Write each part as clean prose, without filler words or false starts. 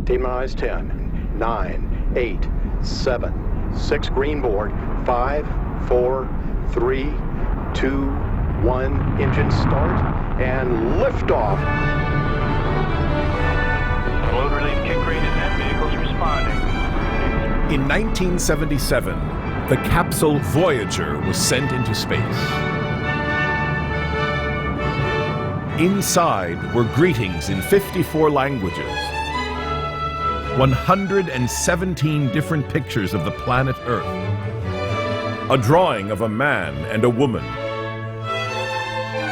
T-minus 10, 9, 8, 7, 6 green board, 5, 4, 3, 2, 1, engine start, and liftoff. Load relief kick rate is at vehicles responding. In 1977, the capsule Voyager was sent into space. Inside were greetings in 54 languages, 117 different pictures of the planet Earth, a drawing of a man and a woman,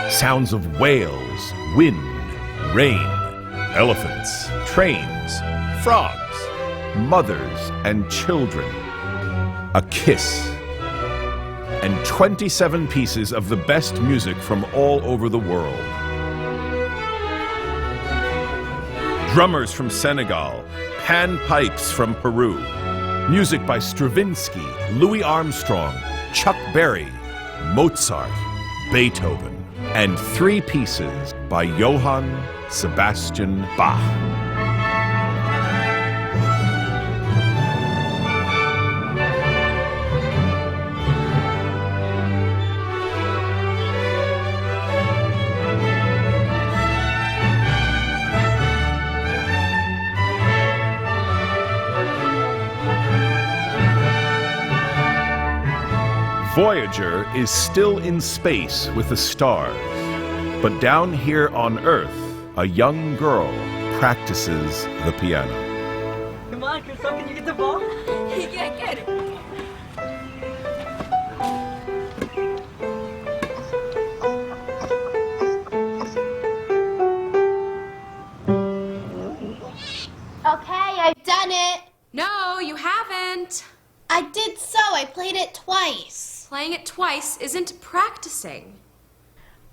sounds of whales, wind, rain, elephants, trains, frogs, mothers and children, a kiss, and 27 pieces of the best music from all over the world. Drummers from Senegal, pan pipes from Peru, music by Stravinsky, Louis Armstrong, Chuck Berry, Mozart, Beethoven, and 3 pieces by Johann Sebastian Bach. Voyager is still in space with the stars, but down here on Earth, a young girl practices the piano. Come on, Crystal, can you get the ball? He can't get it. Okay, I've done it. No, you haven't. I did so. I played it twice. Playing it twice isn't practicing.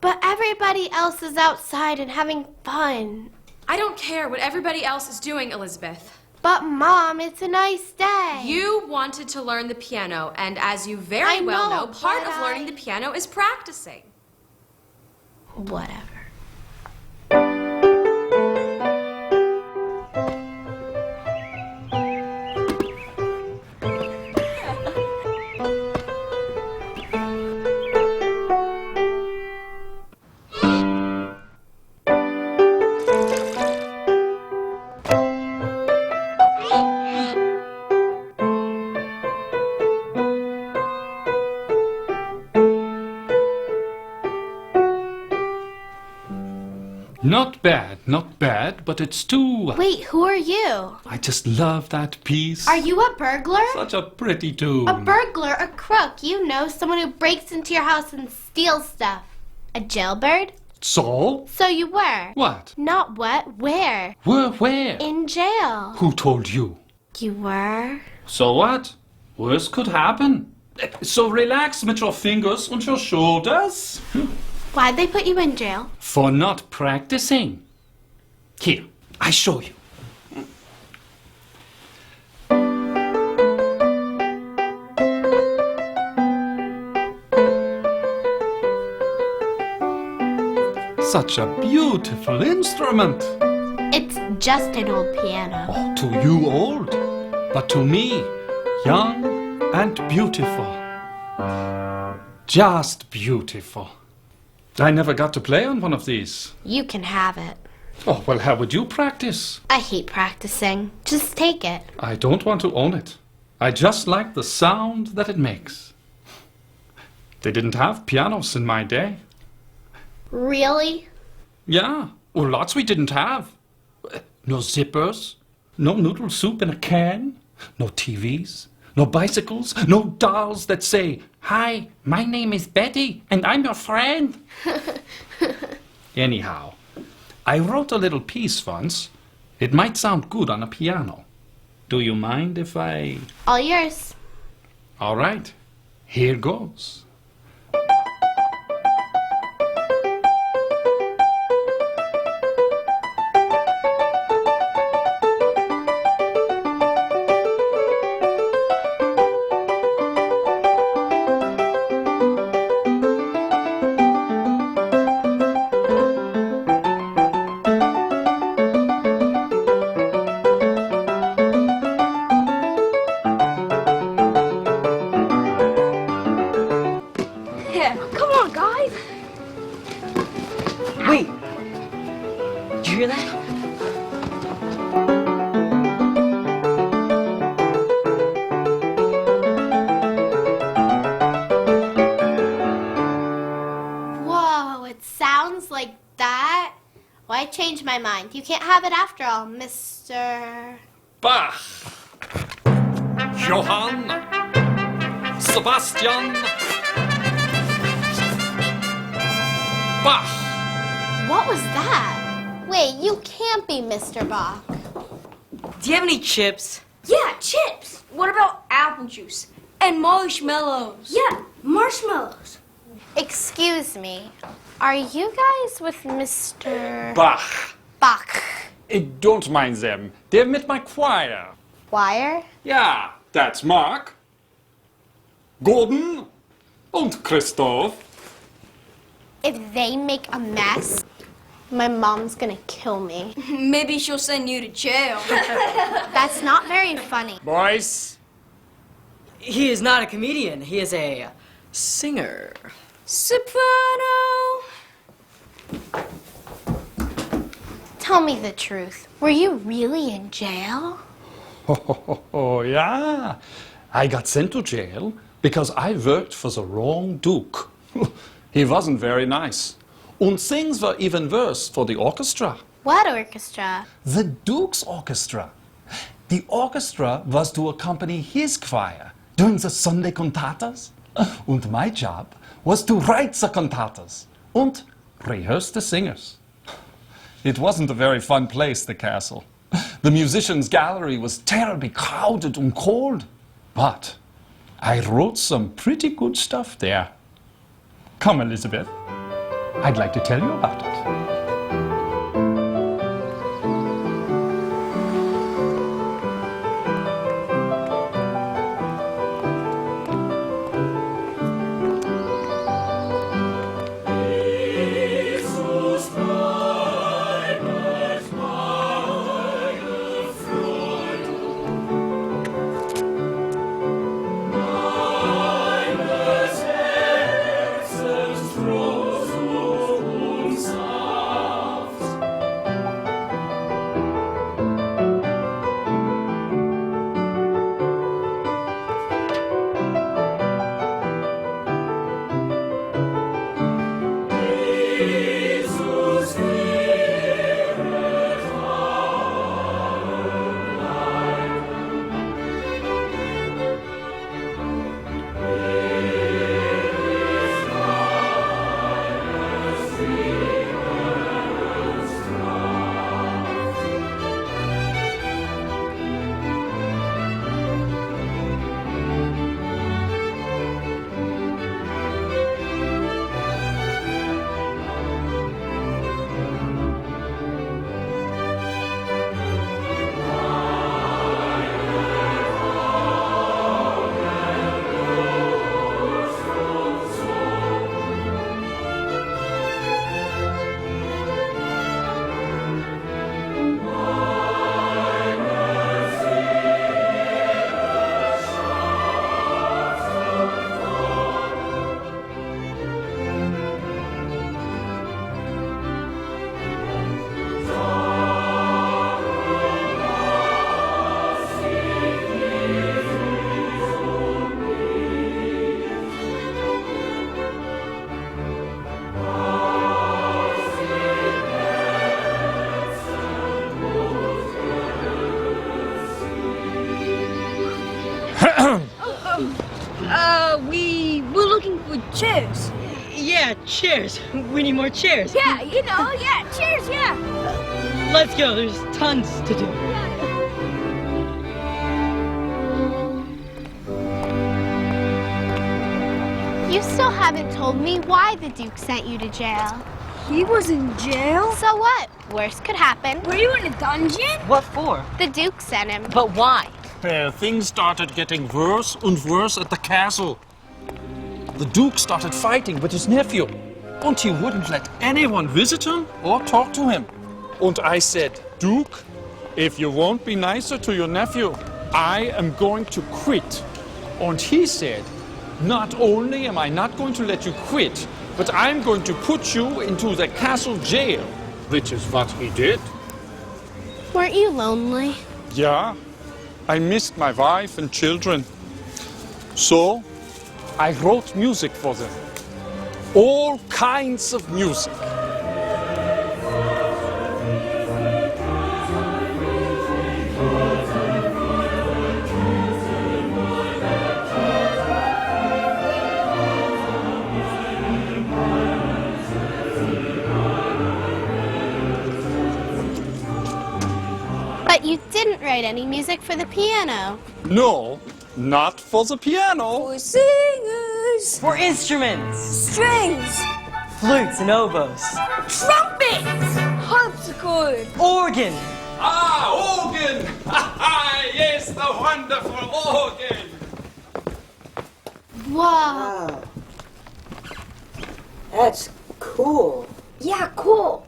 But everybody else is outside and having fun. I don't care what everybody else is doing, Elizabeth. But Mom, it's a nice day. You wanted to learn the piano, and as you very well know, part of learning the piano is practicing. Whatever. Not bad, but it's too... Wait, who are you? I just love that piece. Are you a burglar? Such a pretty tune. A burglar, a crook, you know, someone who breaks into your house and steals stuff. A jailbird? So? So you were. What? Not what, where? Where? In jail. Who told you? You were. So what? Worse could happen. So relax with your fingers on your shoulders. Why'd they put you in jail? For not practicing. Here, I show you. Such a beautiful instrument. It's just an old piano. Oh, to you old, but to me, young and beautiful. Just beautiful. I never got to play on one of these. You can have it. Oh, well, how would you practice? I hate practicing. Just take it. I don't want to own it. I just like the sound that it makes. They didn't have pianos in my day. Really? Yeah, well, lots we didn't have. No zippers, no noodle soup in a can, no TVs, no bicycles, no dolls that say, "Hi, my name is Betty, and I'm your friend." Anyhow, I wrote a little piece once. It might sound good on a piano. Do you mind if I... All yours. All right, here goes. my mind. You can't have it after all, Mr. Bach. Johann. Sebastian. Bach. What was that? Wait, you can't be Mr. Bach. Do you have any chips? Yeah, chips. What about apple juice? And marshmallows. Yeah, marshmallows. Excuse me. Are you guys with Mr. Bach. Bach? Don't mind them. They're with my choir. Choir? Yeah, that's Mark. Gordon. Und Christoph. If they make a mess, my mom's gonna kill me. Maybe she'll send you to jail. That's not very funny. Boys. He is not a comedian. He is a singer. Soprano. Tell me the truth. Were you really in jail? Oh, yeah. I got sent to jail because I worked for the wrong Duke. He wasn't very nice. And things were even worse for the orchestra. What orchestra? The Duke's orchestra. The orchestra was to accompany his choir during the Sunday cantatas. And my job was to write the cantatas and rehearse the singers. It wasn't a very fun place, the castle. The musicians' gallery was terribly crowded and cold. But I wrote some pretty good stuff there. Come, Elizabeth. I'd like to tell you about it. We were looking for chairs. Yeah, chairs. We need more chairs. Yeah, yeah, chairs, yeah. Let's go. There's tons to do. You still haven't told me why the Duke sent you to jail. He was in jail? So what? Worse could happen. Were you in a dungeon? What for? The Duke sent him. But why? Things started getting worse and worse at the castle. The Duke started fighting with his nephew, and he wouldn't let anyone visit him or talk to him. And I said, Duke, if you won't be nicer to your nephew, I am going to quit. And he said, not only am I not going to let you quit, but I'm going to put you into the castle jail, which is what he did. Weren't you lonely? Yeah, I missed my wife and children. So, I wrote music for them. All kinds of music. write any music for the piano. No, not for the piano. For singers. For instruments. Strings. Flutes and oboes. Trumpets. Harpsichord. Organ. Ah, organ! Yes, the wonderful organ! Whoa. That's cool. Yeah, cool.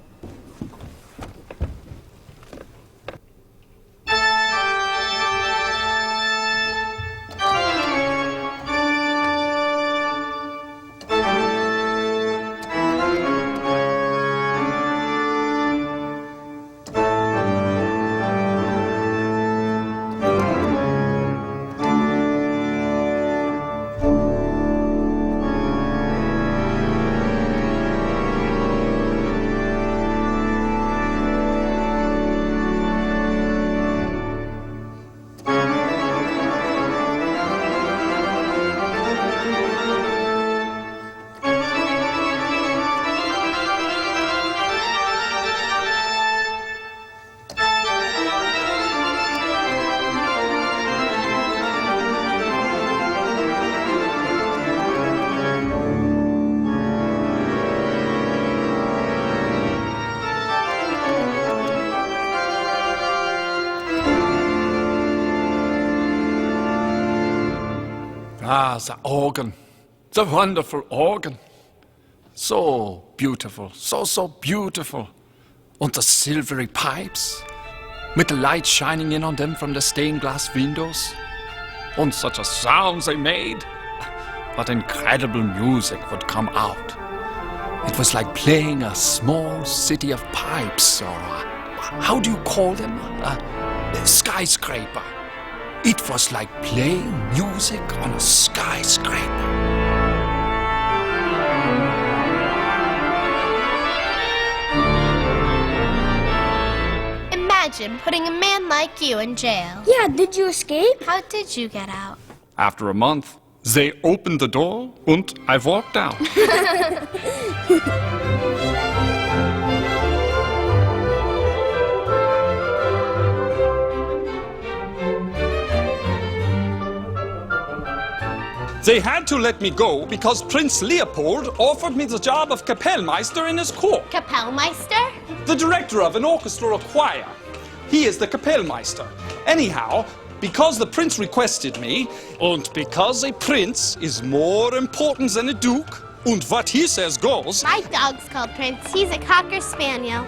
Ah, the organ. The wonderful organ. So beautiful, so beautiful. And the silvery pipes, with the light shining in on them from the stained glass windows. And such a sound they made. What incredible music would come out. It was like playing a small city of pipes, or how do you call them? A skyscraper. It was like playing music on a skyscraper. Imagine putting a man like you in jail. Yeah, did you escape? How did you get out? After a month, they opened the door and I walked out. They had to let me go because Prince Leopold offered me the job of Kapellmeister in his court. Kapellmeister? The director of an orchestra or choir. He is the Kapellmeister. Anyhow, because the prince requested me, and because a prince is more important than a duke, and what he says goes... My dog's called Prince. He's a Cocker Spaniel.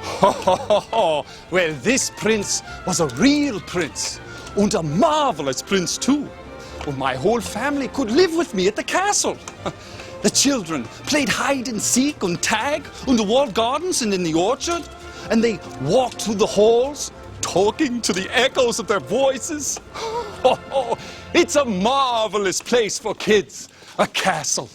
Well, this prince was a real prince, and a marvelous prince too. And my whole family could live with me at the castle. The children played hide and seek and tag in the walled gardens and in the orchard, and they walked through the halls, talking to the echoes of their voices. It's a marvelous place for kids, a castle.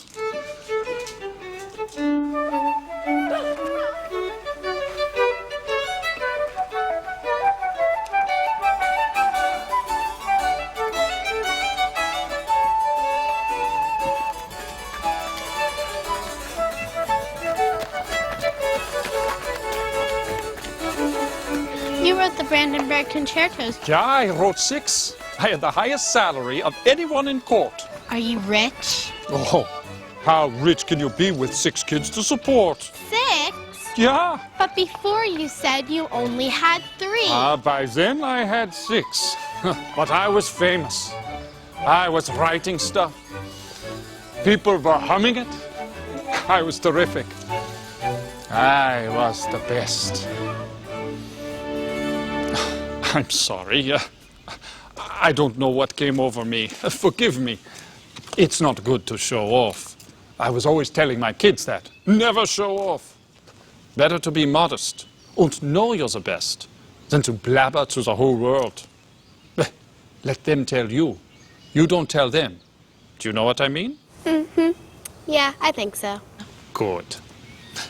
You wrote the Brandenburg concertos. Yeah, I wrote 6. I had the highest salary of anyone in court. Are you rich? Oh, how rich can you be with 6 kids to support? 6? Yeah. But before you said you only had 3. By then I had 6. But I was famous. I was writing stuff. People were humming it. I was terrific. I was the best. I'm sorry. I don't know what came over me. Forgive me. It's not good to show off. I was always telling my kids that. Never show off. Better to be modest and know you're the best than to blabber to the whole world. Let them tell you. You don't tell them. Do you know what I mean? Mm-hmm. Yeah, I think so. Good.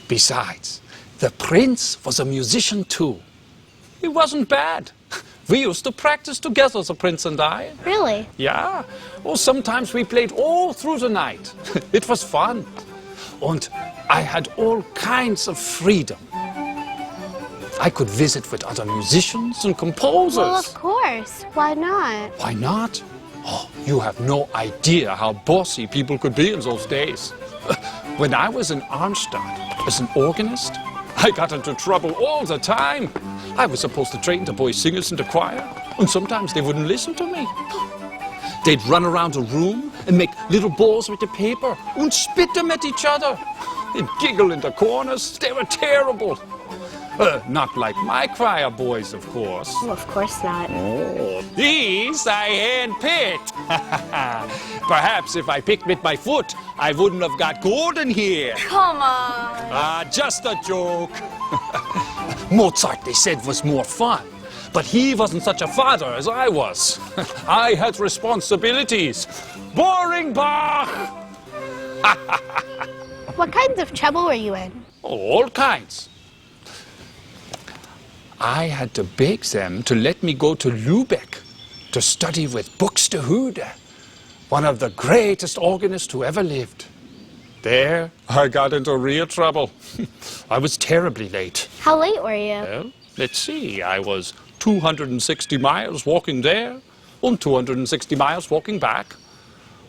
Besides, the prince was a musician too. He wasn't bad. We used to practice together, the prince and I. Really? Yeah. Oh, sometimes we played all through the night. It was fun. And I had all kinds of freedom. I could visit with other musicians and composers. Well, of course. Why not? Why not? Oh, you have no idea how bossy people could be in those days. When I was in Arnstadt as an organist, I got into trouble all the time. I was supposed to train the boy singers in the choir, and sometimes they wouldn't listen to me. They'd run around the room and make little balls with the paper and spit them at each other. They'd giggle in the corners. They were terrible. Not like my choir boys, of course. Well, of course not. Oh, these I hand-picked. Perhaps if I picked with my foot, I wouldn't have got gold in here. Come on. Just a joke. Mozart, they said, was more fun. But he wasn't such a father as I was. I had responsibilities. Boring Bach! What kinds of trouble were you in? All kinds. I had to beg them to let me go to Lübeck to study with Buxtehude, one of the greatest organists who ever lived. There, I got into real trouble. I was terribly late. How late were you? Well, let's see. I was 260 miles walking there and 260 miles walking back.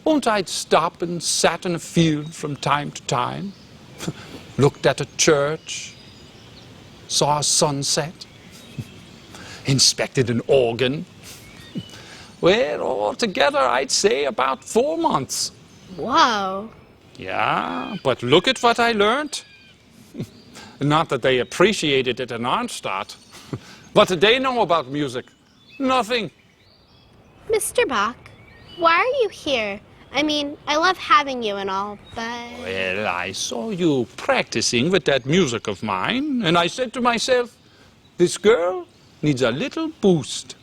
And I'd stop and sat in a field from time to time, looked at a church, saw a sunset, inspected an organ. Well, altogether, I'd say about 4 months. Whoa. Yeah, but look at what I learned. Not that they appreciated it in Arnstadt. What did they know about music? Nothing. Mr. Bach, why are you here? I mean, I love having you and all, but... Well, I saw you practicing with that music of mine, and I said to myself, this girl needs a little boost.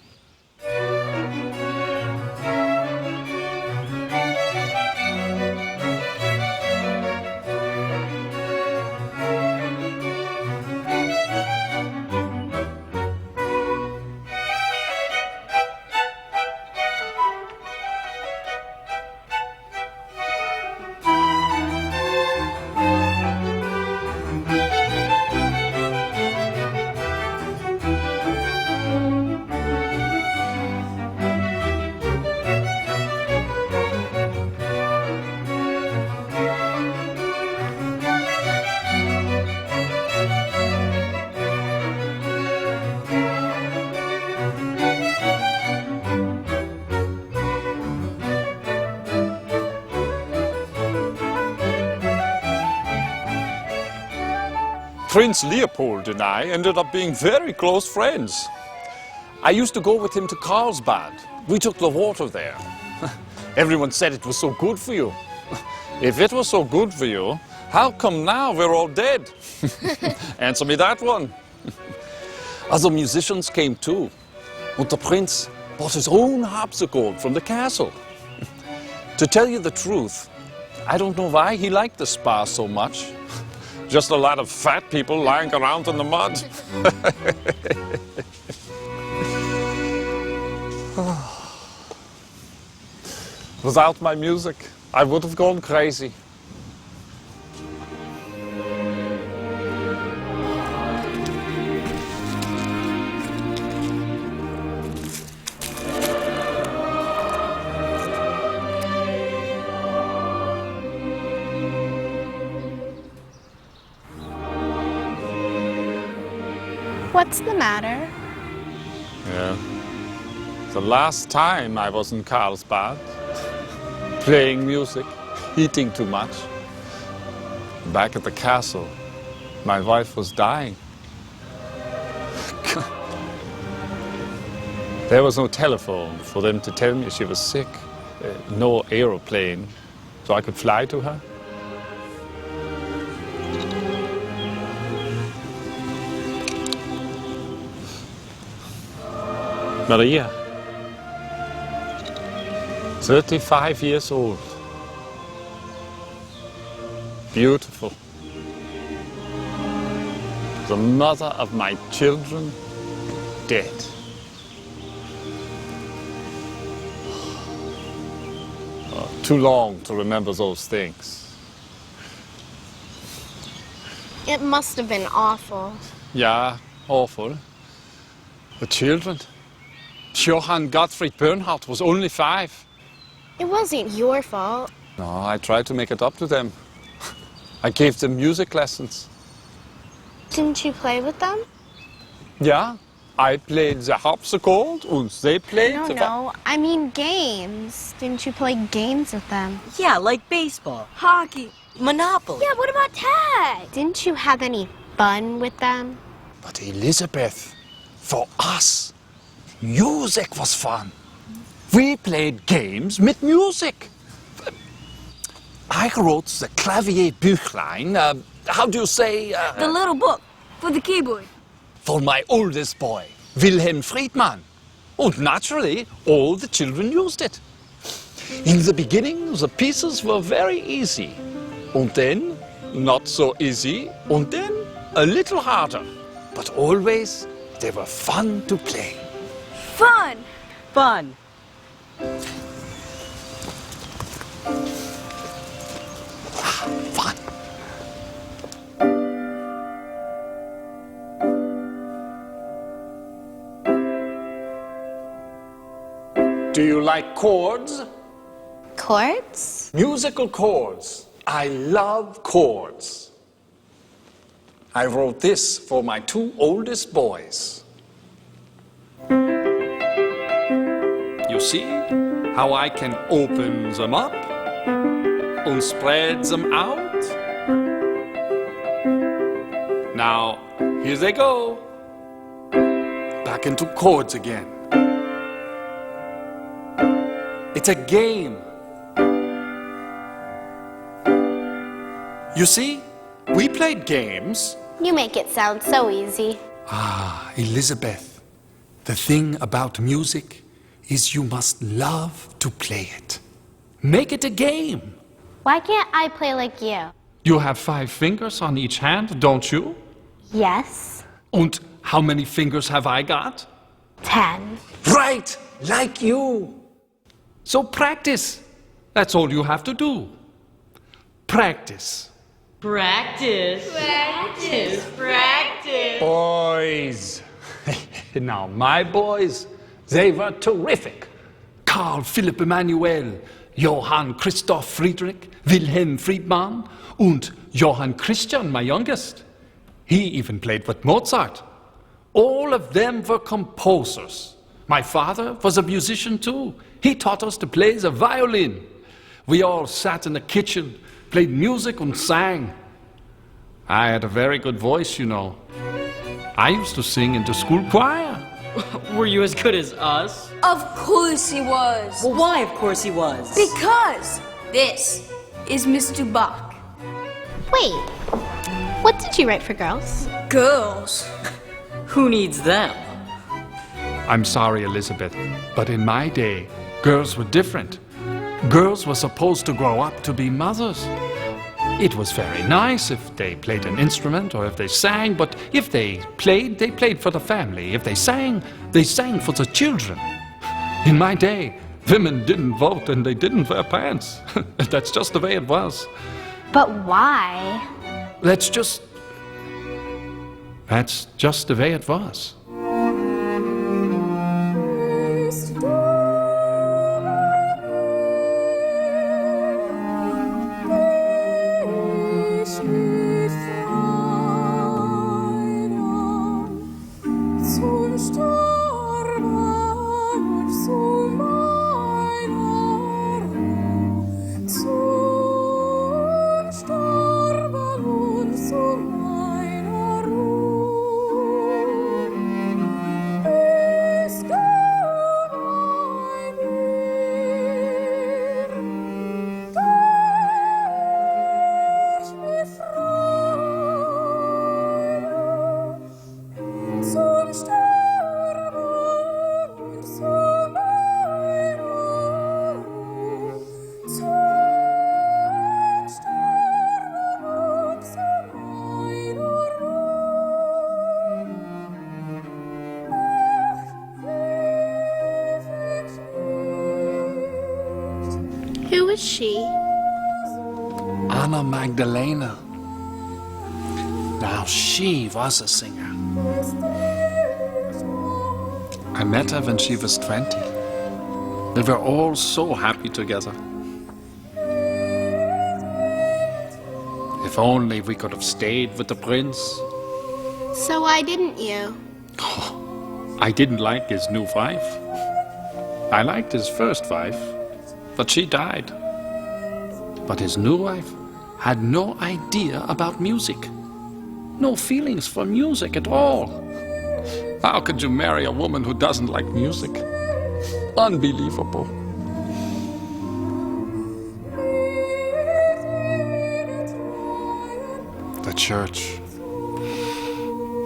Prince Leopold and I ended up being very close friends. I used to go with him to Carlsbad. We took the water there. Everyone said it was so good for you. If it was so good for you, how come now we're all dead? Answer me that one. Other musicians came too. And the prince bought his own harpsichord from the castle. To tell you the truth, I don't know why he liked the spa so much. Just a lot of fat people lying around in the mud. Without my music, I would have gone crazy. What's the matter? Yeah. The last time I was in Carlsbad, playing music, eating too much. Back at the castle, my wife was dying. There was no telephone for them to tell me she was sick. No aeroplane, so I could fly to her. Maria, 35 years old, beautiful, the mother of my children, dead. Too long to remember those things. It must have been awful. Yeah, awful. The children. Johann Gottfried Bernhard was only 5. It wasn't your fault. No, I tried to make it up to them. I gave them music lessons. Didn't you play with them? Yeah, I played the harpsichord and they played the... No, I mean games. Didn't you play games with them? Yeah, like baseball, hockey, Monopoly. Yeah, what about tag? Didn't you have any fun with them? But Elizabeth, for us, music was fun. We played games with music. I wrote the Klavierbüchlein, how do you say? The little book for the keyboard. For my oldest boy, Wilhelm Friedmann. And naturally, all the children used it. In the beginning, the pieces were very easy. And then, not so easy. And then, a little harder. But always, they were fun to play. Fun! Fun. Fun. Do you like chords? Chords? Musical chords. I love chords. I wrote this for my 2 oldest boys. You see how I can open them up and spread them out? Now, here they go. Back into chords again. It's a game. You see, we played games. You make it sound so easy. Ah, Elizabeth, the thing about music is you must love to play it. Make it a game. Why can't I play like you? You have 5 fingers on each hand, don't you? Yes. And how many fingers have I got? 10. Right, like you. So practice. That's all you have to do. Practice. Practice. Practice. Practice. Boys. Now, my boys, they were terrific. Karl Philipp Emanuel, Johann Christoph Friedrich, Wilhelm Friedmann, and Johann Christian, my youngest. He even played with Mozart. All of them were composers. My father was a musician too. He taught us to play the violin. We all sat in the kitchen, played music and sang. I had a very good voice, you know. I used to sing in the school choir. Were you as good as us? Of course he was. Well, why, of course, he was? Because this is Mr. Bach. Wait, what did you write for girls? Girls. Who needs them? I'm sorry, Elizabeth, but in my day, girls were different. Girls were supposed to grow up to be mothers. It was very nice if they played an instrument or if they sang, but if they played for the family. If they sang for the children. In my day, women didn't vote and they didn't wear pants. That's just the way it was. But why? That's just the way it was. Who was she? Anna Magdalena. Now, she was a singer. I met her when she was 20. We were all so happy together. If only we could have stayed with the prince. So why didn't you? I didn't like his new wife. I liked his first wife, but she died. But his new wife had no idea about music. No feelings for music at all. How could you marry a woman who doesn't like music? Unbelievable. The church.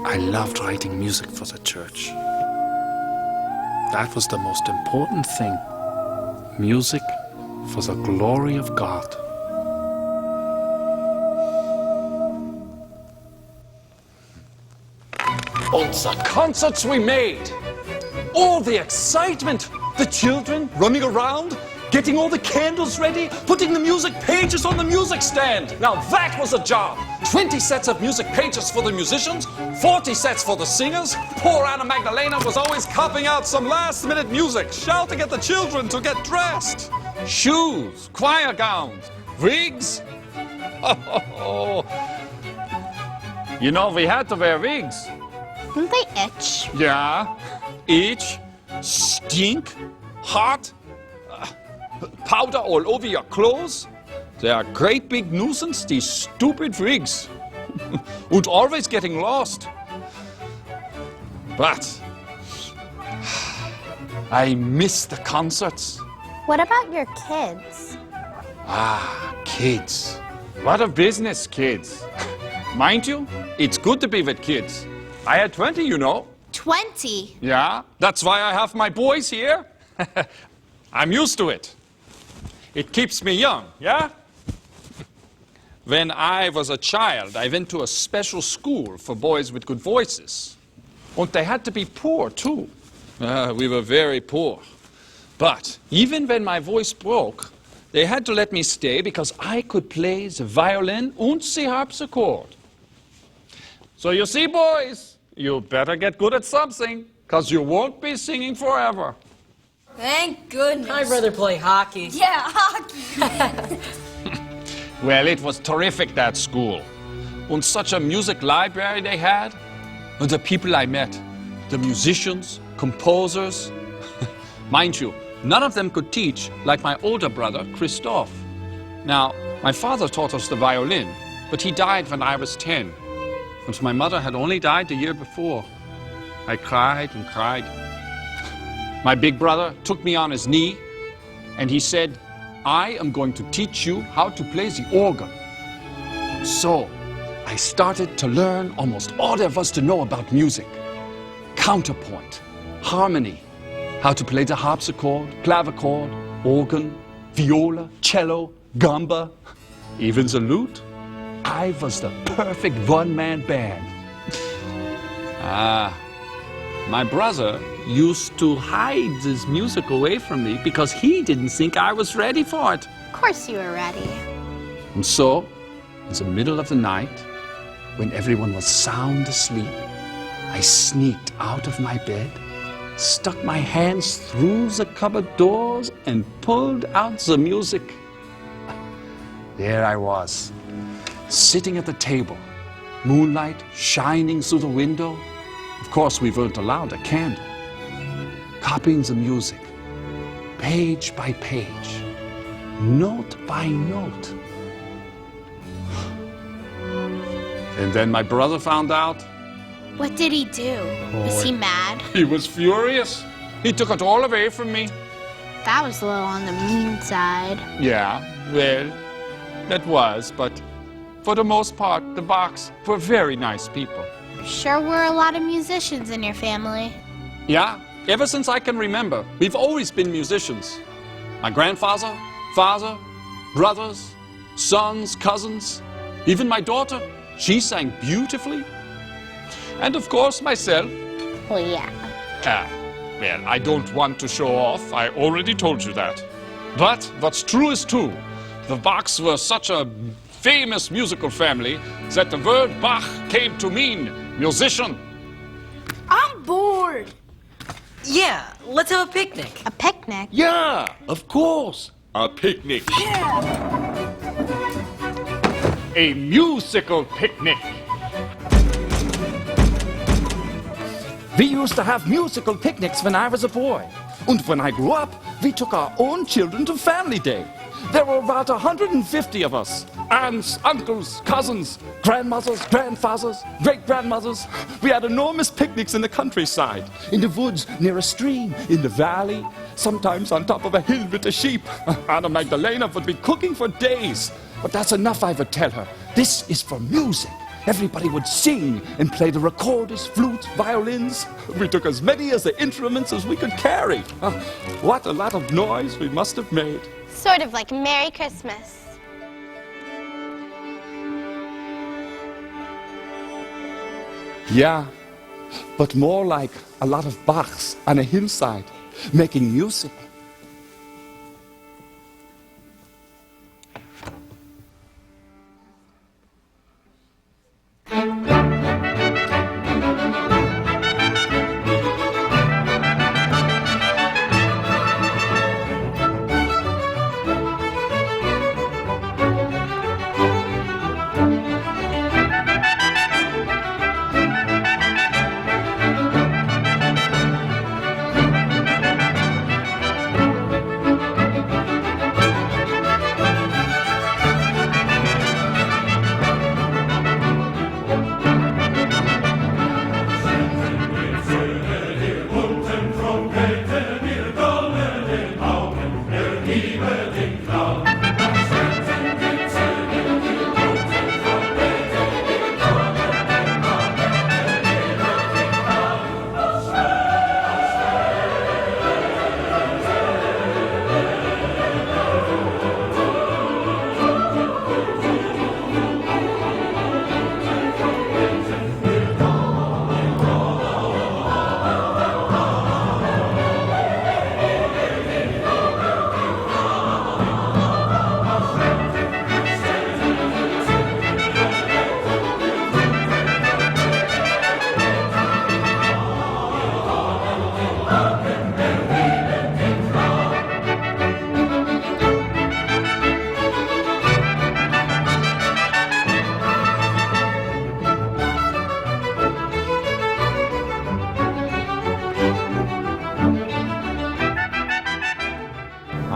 I loved writing music for the church. That was the most important thing. Music for the glory of God. All the concerts we made, all the excitement, the children running around, getting all the candles ready, putting the music pages on the music stand. Now that was a job. 20 sets of music pages for the musicians, 40 sets for the singers. Poor Anna Magdalena was always copying out some last-minute music, shouting at the children to get dressed. Shoes, choir gowns, wigs. You know, we had to wear wigs. Didn't they itch? Yeah, itch, stink, hot, powder all over your clothes. They are a great big nuisance, these stupid wigs. And always getting lost. But I miss the concerts. What about your kids? Ah, kids. What a business, kids. Mind you, it's good to be with kids. I had 20, you know. 20? Yeah, that's why I have my boys here. I'm used to it. It keeps me young, yeah? When I was a child, I went to a special school for boys with good voices. And they had to be poor, too. We were very poor. But even when my voice broke, they had to let me stay because I could play the violin and the harpsichord. So you see, boys, you better get good at something, because you won't be singing forever. Thank goodness. I'd rather play hockey. Yeah, hockey. Well, it was terrific, that school. And such a music library they had. And the people I met, the musicians, composers. Mind you, none of them could teach like my older brother, Christophe. Now, my father taught us the violin, but he died when I was 10. And my mother had only died the year before. I cried and cried. My big brother took me on his knee, and he said, I am going to teach you how to play the organ. So, I started to learn almost all there was to know about music. Counterpoint, harmony, how to play the harpsichord, clavichord, organ, viola, cello, gamba, even the lute. I was the perfect one-man band. My brother used to hide this music away from me because he didn't think I was ready for it. Of course you were ready. And so, in the middle of the night, when everyone was sound asleep, I sneaked out of my bed, stuck my hands through the cupboard doors, and pulled out the music. There I was, sitting at the table, moonlight shining through the window. Of course, we weren't allowed a candle. Copying the music, page by page, note by note. And then my brother found out. What did he do? Was he mad? He was furious. He took it all away from me. That was a little on the mean side. Yeah, well, that was, but for the most part, the Bachs were very nice people. Sure were a lot of musicians in your family. Yeah, ever since I can remember, we've always been musicians. My grandfather, father, brothers, sons, cousins, even my daughter, she sang beautifully. And of course, myself. Well, yeah. Well, I don't want to show off, I already told you that. But what's true is true. The Bachs were such a famous musical family that the word Bach came to mean musician. Yeah, let's have a picnic. A picnic? Yeah, of course. A picnic. A musical picnic. We used to have musical picnics when I was a boy. And when I grew up, we took our own children to Family Day. There were about 150 of us. Aunts, uncles, cousins, grandmothers, grandfathers, great-grandmothers. We had enormous picnics in the countryside, in the woods, near a stream, in the valley, sometimes on top of a hill with the sheep. Anna Magdalena would be cooking for days. But that's enough, I would tell her. This is for music. Everybody would sing and play the recorders, flutes, violins. We took as many of the instruments as we could carry. What a lot of noise we must have made. Sort of like Merry Christmas. Yeah, but more like a lot of Bachs on a hillside, making music.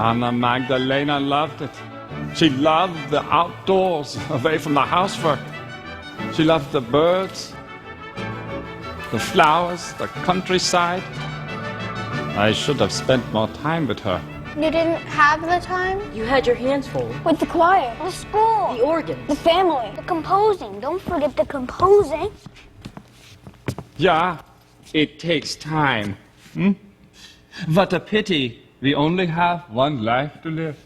Anna Magdalena loved it. She loved the outdoors, away from the housework. She loved the birds, the flowers, the countryside. I should have spent more time with her. You didn't have the time? You had your hands full. With the choir, the school, The organ. the family, the composing. Don't forget the composing. Yeah, it takes time. What a pity. We only have one life to live.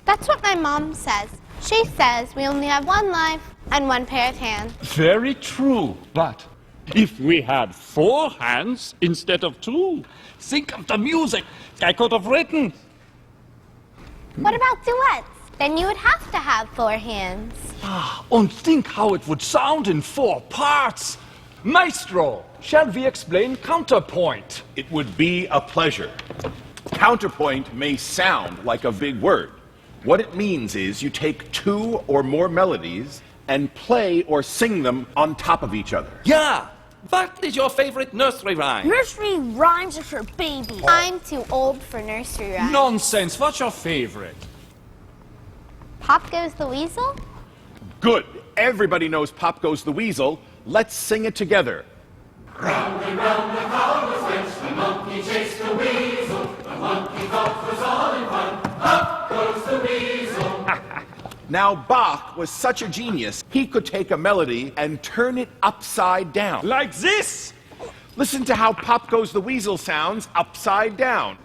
That's what my mom says. She says we only have one life and one pair of hands. Very true, but if we had 4 hands instead of 2, think of the music I could have written. What about duets? Then you would have to have 4 hands. And think how it would sound in 4 parts. Maestro, shall we explain counterpoint? It would be a pleasure. Counterpoint may sound like a big word. What it means is you take 2 or more melodies and play or sing them on top of each other. Yeah. What is your favorite nursery rhyme? Nursery rhymes are for babies. I'm too old for nursery rhymes. Nonsense. What's your favorite? Pop Goes the Weasel? Good. Everybody knows Pop Goes the Weasel. Let's sing it together. Round and round the cow went, the monkey chased the weasel. The monkey thought was all in fun. Up goes the weasel. Now, Bach was such a genius, he could take a melody and turn it upside down. Like this? Listen to how Pop Goes the Weasel sounds upside down.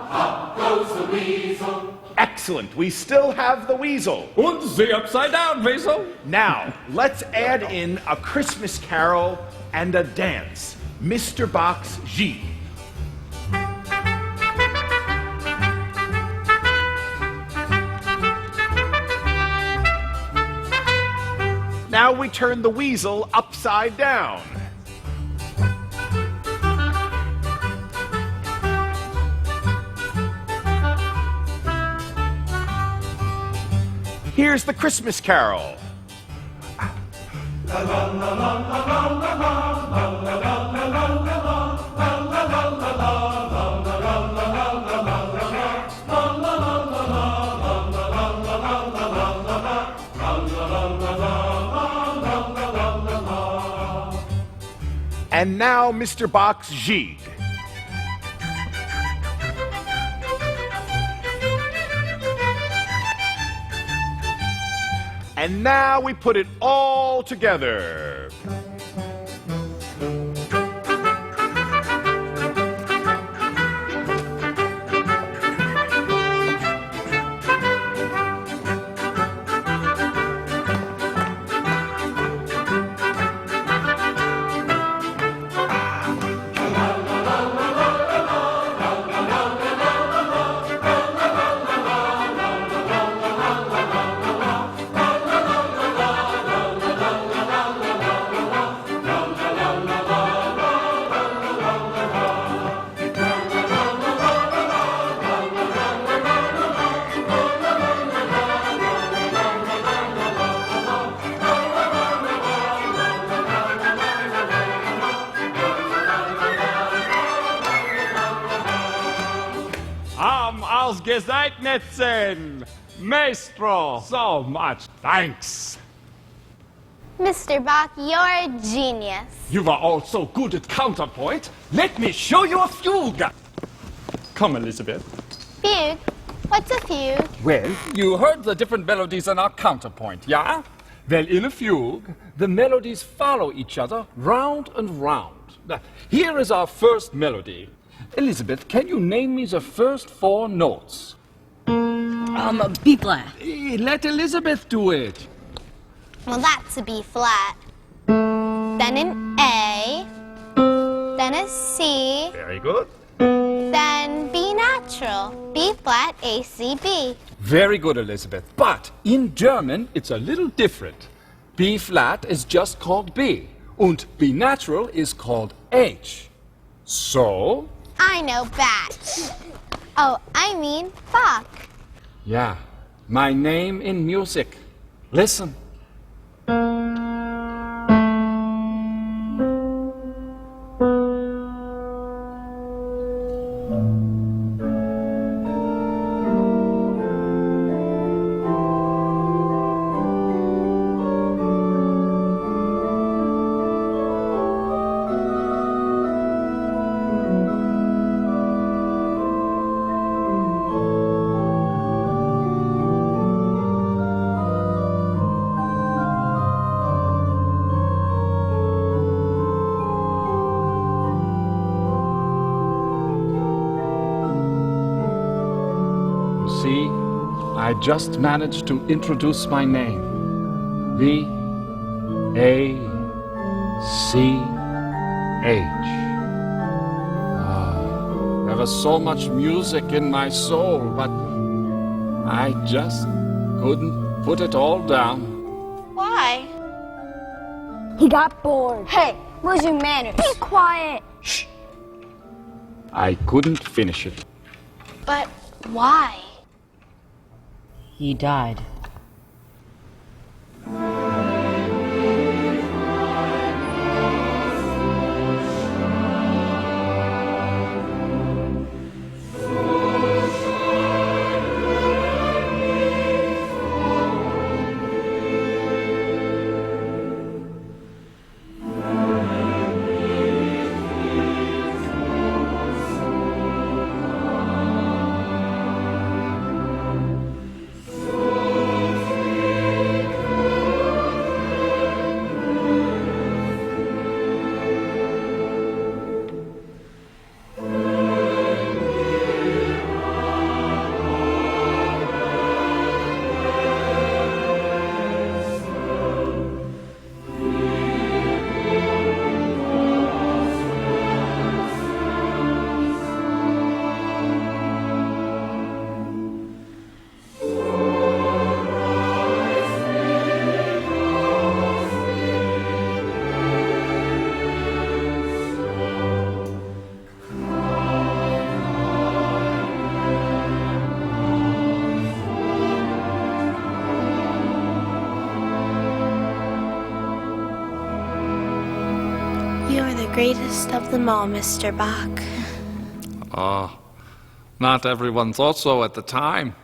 Up goes the weasel. Excellent. We still have the weasel. And the upside down weasel. Now, let's add in a Christmas carol and a dance. Mr. Bach's G. Now Now we turn the weasel upside down. Here's the Christmas Carol. And now Mr. Bach's Gigue. And now we put it all together. Ausgezeichnet sein, Maestro. So much thanks. Mr. Bach, you're a genius. You are all so good at counterpoint. Let me show you a fugue. Come, Elizabeth. Fugue? What's a fugue? Well, you heard the different melodies in our counterpoint, yeah? Well, in a fugue, the melodies follow each other round and round. Now, here is our first melody. Elizabeth, can you name me the first 4 notes? B flat. Let Elizabeth do it. Well, that's a B flat. Then an A. Then a C. Very good. Then B natural. B flat, A, C, B. Very good, Elizabeth. But in German, it's a little different. B flat is just called B, and B natural is called H. So? I know Bach. Oh, I mean Bach. Yeah, my name in music. Listen. See, I just managed to introduce my name. B, A, C, H. There was so much music in my soul, but I just couldn't put it all down. Why? He got bored. Hey, where's your manners? Be quiet. Shh. I couldn't finish it. But why? He died. greatest of them all, Mr. Bach. Oh, not everyone thought so at the time.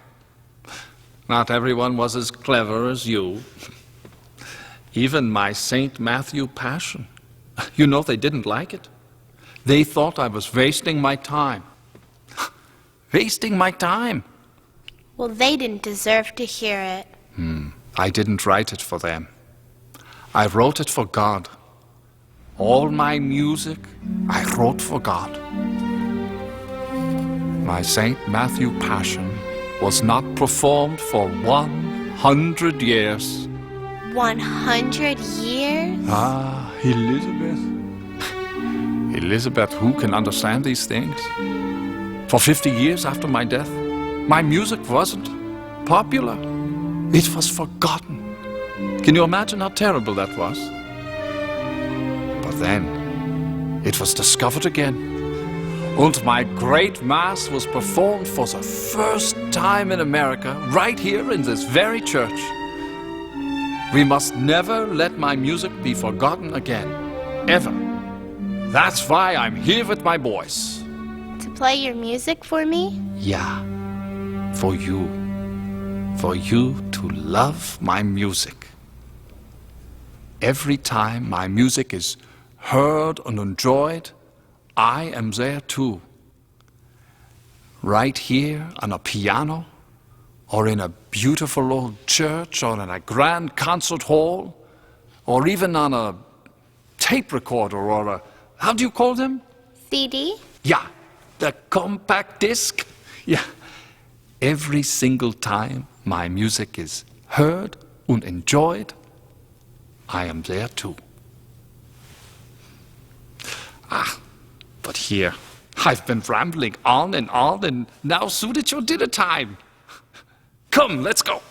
Not everyone was as clever as you. Even my St. Matthew Passion. You know, they didn't like it. They thought I was wasting my time. Wasting my time. Well, they didn't deserve to hear it. I didn't write it for them. I wrote it for God. All my music, I wrote for God. My St. Matthew Passion was not performed for 100 years. 100 years? Ah, Elizabeth. Elizabeth, who can understand these things? For 50 years after my death, my music wasn't popular. It was forgotten. Can you imagine how terrible that was? But then, it was discovered again. And my great mass was performed for the first time in America, right here in this very church. We must never let my music be forgotten again. Ever. That's why I'm here with my boys. To play your music for me? Yeah. For you. For you to love my music. Every time my music is heard and enjoyed, I am there too. Right here on a piano, or in a beautiful old church, or in a grand concert hall, or even on a tape recorder, or a, how do you call them? CD? Yeah, the compact disc. Yeah. Every single time my music is heard and enjoyed, I am there too. But here, I've been rambling on, and now soon it's your dinner time. Come, let's go.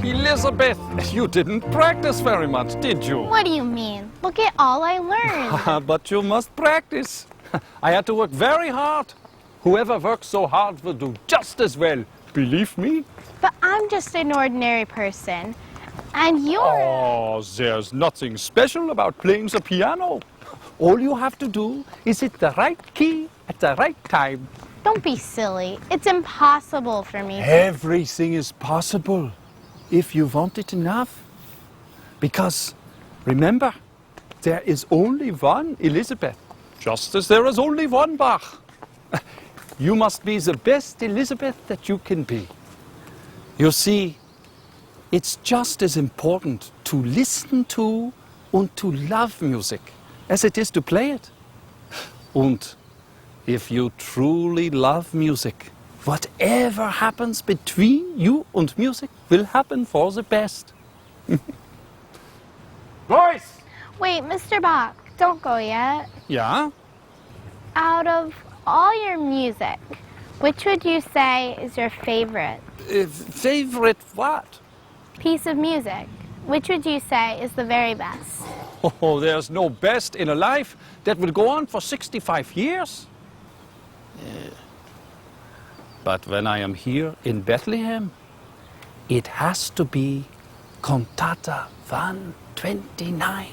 Elizabeth, you didn't practice very much, did you? What do you mean? Look at all I learned. But you must practice. I had to work very hard. Whoever works so hard will do just as well. Believe me. But I'm just an ordinary person. And you're... Oh, there's nothing special about playing the piano. All you have to do is hit the right key at the right time. Don't be silly. It's impossible for me. Everything is possible if you want it enough. Because, remember, there is only one Elizabeth, just as there is only one Bach. You must be the best Elizabeth that you can be. You see, it's just as important to listen to and to love music as it is to play it. And if you truly love music, whatever happens between you and music will happen for the best. Boys! Wait, Mr. Bach, don't go yet. Yeah? Out of all your music, which would you say is your favorite? Favorite what? Piece of music. Which would you say is the very best? Oh, there's no best in a life that will go on for 65 years. But when I am here in Bethlehem, it has to be Cantata 129.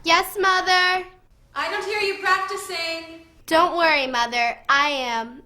Yes, Mother? I don't hear you practicing. Don't worry, Mother. I am.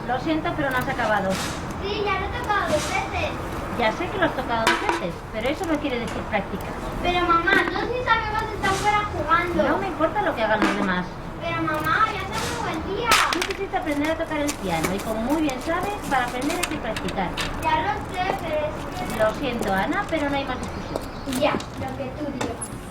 Lo siento, pero no has acabado. Sí, ya lo he tocado 2 veces. Ya sé que lo has tocado 2 veces, pero eso no quiere decir práctica. Pero mamá, todos mis amigos están fuera jugando. No me importa lo que hagan los demás. Pero mamá, ya es un buen día. Necesitas aprender a tocar el piano y como muy bien sabes, para aprender hay que practicar. Ya lo sé, pero es que... Lo siento, Ana, pero no hay más discusión. Ya, lo que tú digas.